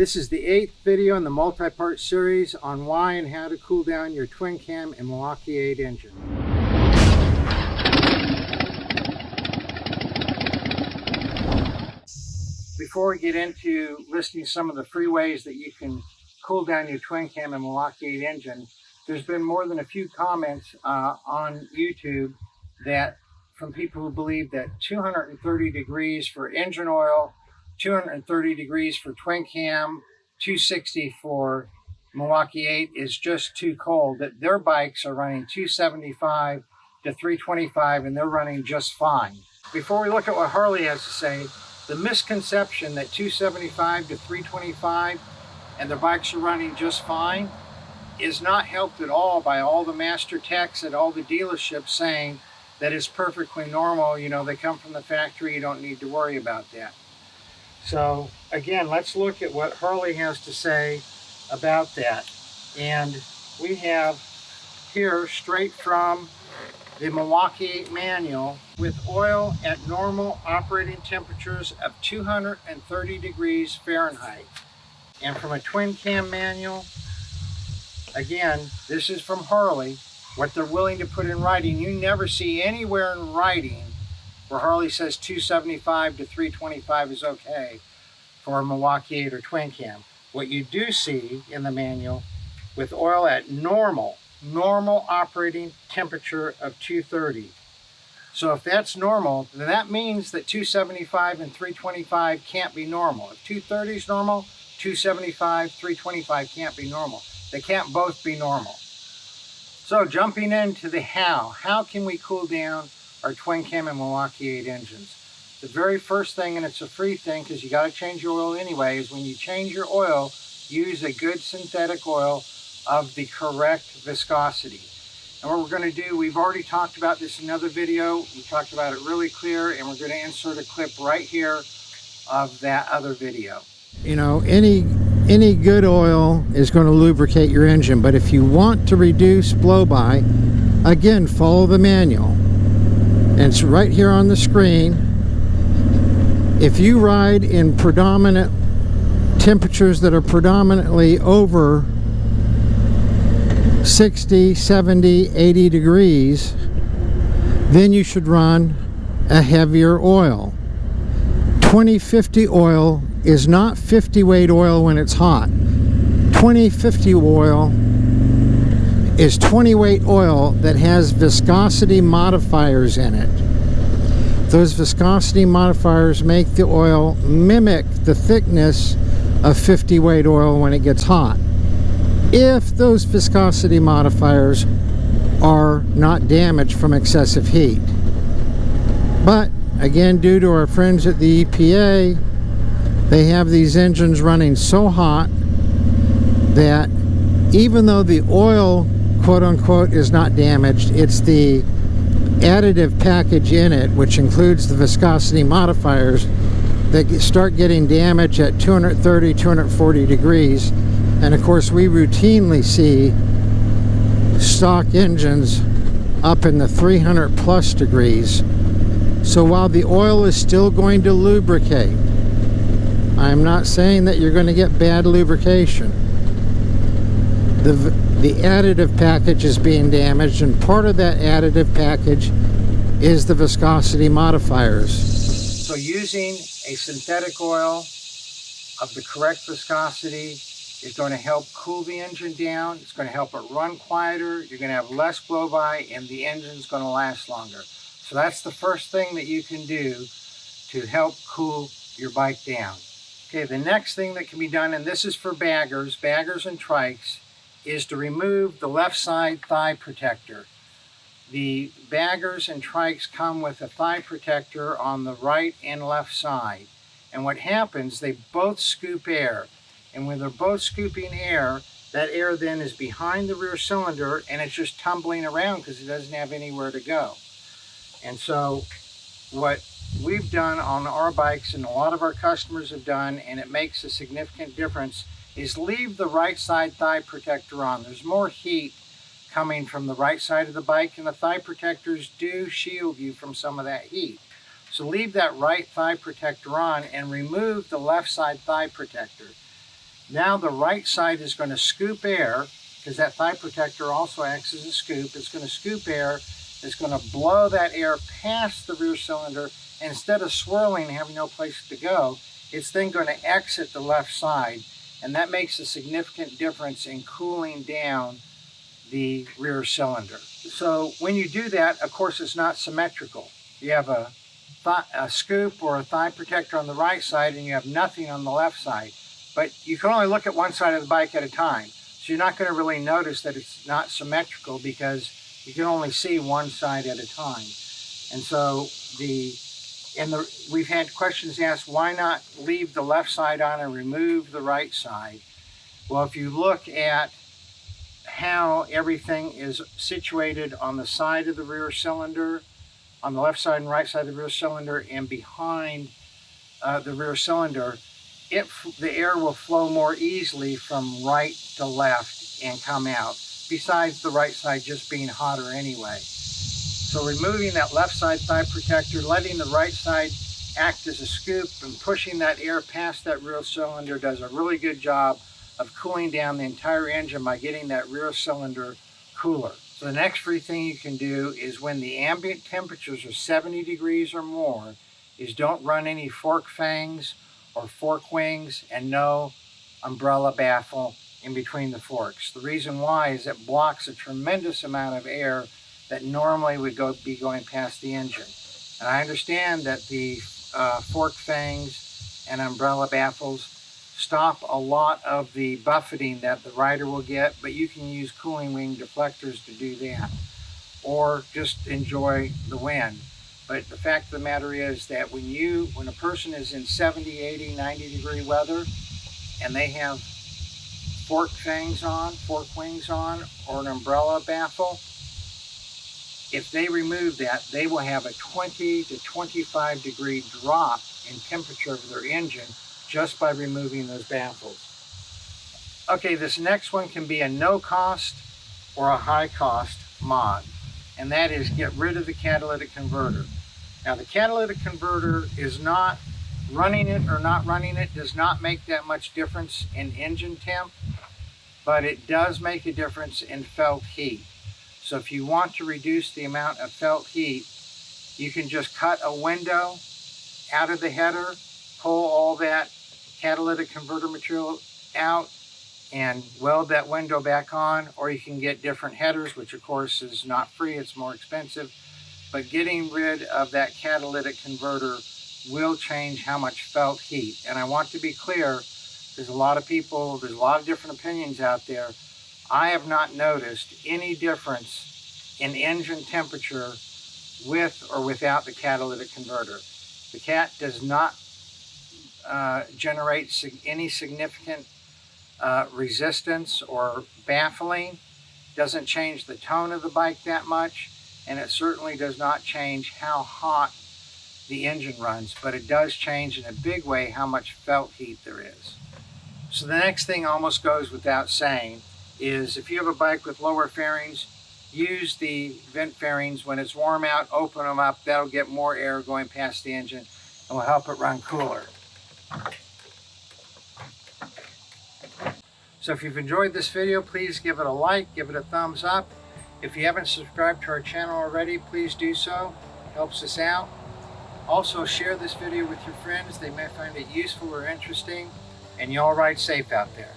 This is the 8th video in the multi-part series on why and how to cool down your twin cam and Milwaukee 8 engine. Before we get into listing some of the free ways that you can cool down your twin cam and Milwaukee 8 engine, there's been more than a few comments on YouTube that from people who believe that 230 degrees for engine oil, 230 degrees for twin cam, 260 for Milwaukee 8 is just too cold, that their bikes are running 275 to 325 and they're running just fine. Before we look at what Harley has to say, the misconception that 275 to 325 and their bikes are running just fine is not helped at all by all the master techs at all the dealerships saying that it's perfectly normal, you know, they come from the factory, you don't need to worry about that. So again, let's look at what Harley has to say about that. And we have here straight from the Milwaukee 8 manual, with oil at normal operating temperatures of 230 degrees Fahrenheit. And from a twin cam manual, again, this is from Harley, what they're willing to put in writing. You never see anywhere in writing where Harley says 275 to 325 is okay for a Milwaukee 8 or twin cam. What you do see in the manual, with oil at normal operating temperature of 230. So if that's normal, then that means that 275 and 325 can't be normal. If 230 is normal, 275, 325 can't be normal. They can't both be normal. So jumping into the how can we cool down our twin cam and Milwaukee 8 engines? The very first thing, and it's a free thing because you got to change your oil anyway, is when you change your oil, use a good synthetic oil of the correct viscosity. And what we're going to do, we've already talked about this in another video. We talked about it really clear, and we're going to insert a clip right here of that other video. You know, any good oil is going to lubricate your engine, but if you want to reduce blow-by, again, follow the manual. And it's right here on the screen. If you ride in predominant temperatures that are predominantly over 60, 70, 80 degrees, then you should run a heavier oil. 2050 oil is not 50 weight oil when it's hot. 2050 oil is 20 weight oil that has viscosity modifiers in it. Those viscosity modifiers make the oil mimic the thickness of 50 weight oil when it gets hot, if those viscosity modifiers are not damaged from excessive heat. But again, due to our friends at the EPA, they have these engines running so hot that even though the oil, quote unquote, is not damaged, it's the additive package in it, which includes the viscosity modifiers, that start getting damaged at 230, 240 degrees. And of course, we routinely see stock engines up in the 300 plus degrees. So while the oil is still going to lubricate, I'm not saying that you're going to get bad lubrication. The additive package is being damaged, and part of that additive package is the viscosity modifiers. So using a synthetic oil of the correct viscosity is going to help cool the engine down. It's going to help it run quieter. You're going to have less blow-by, and the engine's going to last longer. So that's the first thing that you can do to help cool your bike down. Okay, the next thing that can be done, and this is for baggers and trikes, is to remove the left side thigh protector. The baggers and trikes come with a thigh protector on the right and left side. And what happens, they both scoop air. And when they're both scooping air, that air then is behind the rear cylinder and it's just tumbling around because it doesn't have anywhere to go. And so what we've done on our bikes, and a lot of our customers have done, and it makes a significant difference, is leave the right side thigh protector on. There's more heat coming from the right side of the bike, and the thigh protectors do shield you from some of that heat. So leave that right thigh protector on and remove the left side thigh protector. Now the right side is going to scoop air, because that thigh protector also acts as a scoop. It's going to scoop air. It's going to blow that air past the rear cylinder. And instead of swirling and having no place to go, it's then going to exit the left side. And that makes a significant difference in cooling down the rear cylinder. So when you do that, of course, it's not symmetrical. You have a scoop or a thigh protector on the right side and you have nothing on the left side. But you can only look at one side of the bike at a time. So you're not going to really notice that it's not symmetrical because you can only see one side at a time. And so we've had questions asked, why not leave the left side on and remove the right side? Well, if you look at how everything is situated on the side of the rear cylinder, on the left side and right side of the rear cylinder, and behind the rear cylinder, the air will flow more easily from right to left and come out, besides the right side just being hotter anyway. So removing that left side thigh protector, letting the right side act as a scoop and pushing that air past that rear cylinder does a really good job of cooling down the entire engine by getting that rear cylinder cooler. So the next free thing you can do is when the ambient temperatures are 70 degrees or more, is don't run any fork fangs or fork wings and no umbrella baffle in between the forks. The reason why is it blocks a tremendous amount of air that normally would be going past the engine. And I understand that the fork fangs and umbrella baffles stop a lot of the buffeting that the rider will get, but you can use cooling wing deflectors to do that, or just enjoy the wind. But the fact of the matter is that when a person is in 70, 80, 90 degree weather and they have fork fangs on, fork wings on, or an umbrella baffle, if they remove that, they will have a 20 to 25 degree drop in temperature of their engine just by removing those baffles. Okay, this next one can be a no cost or a high cost mod, and that is get rid of the catalytic converter. Now the catalytic converter is not running it or not running it does not make that much difference in engine temp, but it does make a difference in felt heat. So if you want to reduce the amount of felt heat, you can just cut a window out of the header, pull all that catalytic converter material out and weld that window back on, or you can get different headers, which of course is not free, it's more expensive. But getting rid of that catalytic converter will change how much felt heat. And I want to be clear, there's a lot of different opinions out there. I have not noticed any difference in engine temperature with or without the catalytic converter. The cat does not generate any significant resistance or baffling, doesn't change the tone of the bike that much, and it certainly does not change how hot the engine runs, but it does change in a big way how much felt heat there is. So the next thing almost goes without saying is if you have a bike with lower fairings, use the vent fairings. When it's warm out, open them up. That'll get more air going past the engine and will help it run cooler. So if you've enjoyed this video, please give it a like, give it a thumbs up. If you haven't subscribed to our channel already, please do so. It helps us out. Also share this video with your friends. They may find it useful or interesting. And y'all ride safe out there.